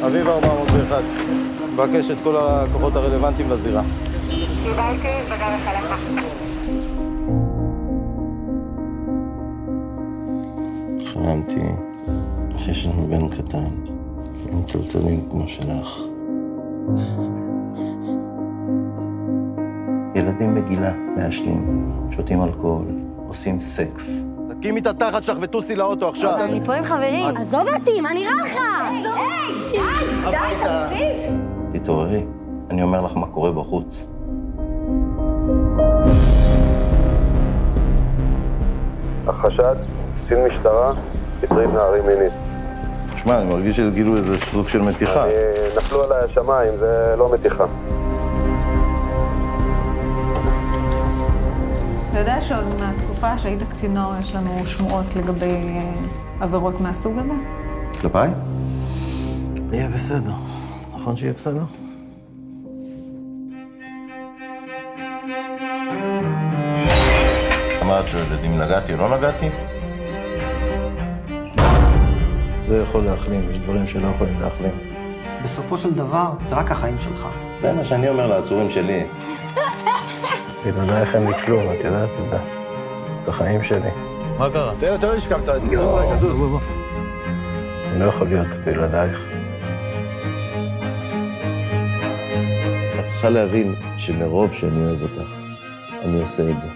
אביב 401, מבקש את כל הכוחות הרלוונטיים לזירה. קיבלתי, בדרך אליך. חלמתי שיש לנו בן קטן, עם טלטלים כמו שלך. ילדים בגילה מעשנים, שותים אלכוהול, עושים סקס. תקימי את התחת שלך וטוסי לאוטו עכשיו. אני פה עם חברים. עזוב אותי, מה נראה לך? היי, די, תפסיק. תתעוררי, אני אומר לך מה קורה בחוץ. החשד, קצין משטרה, הטריד נערים מינית. תשמע, אני מרגיש שגילו איזה סוג של מתיחה. נפלו עליי השמיים, זה לא מתיחה. אתה יודע שעוד מהתקופה שהיית קצינור יש לנו שמועות לגבי עבירות מהסוג הזה? כלפיי? יהיה בסדר. נכון שיהיה בסדר? מה את שואלת, אם נגעתי או לא נגעתי? זה יכול להחלים, יש דברים שלא יכולים להחלים. בסופו של דבר, זה רק החיים שלך. זה מה שאני אומר לעצורים שלי. בלעדייך אין לי כלום, את יודעת את זה. את החיים שלי. מה קרה? אתה לא השקפת, אני לא יכול להיות בלעדייך. את צריכה להבין שמרוב שאני אוהב אותך, אני עושה את זה.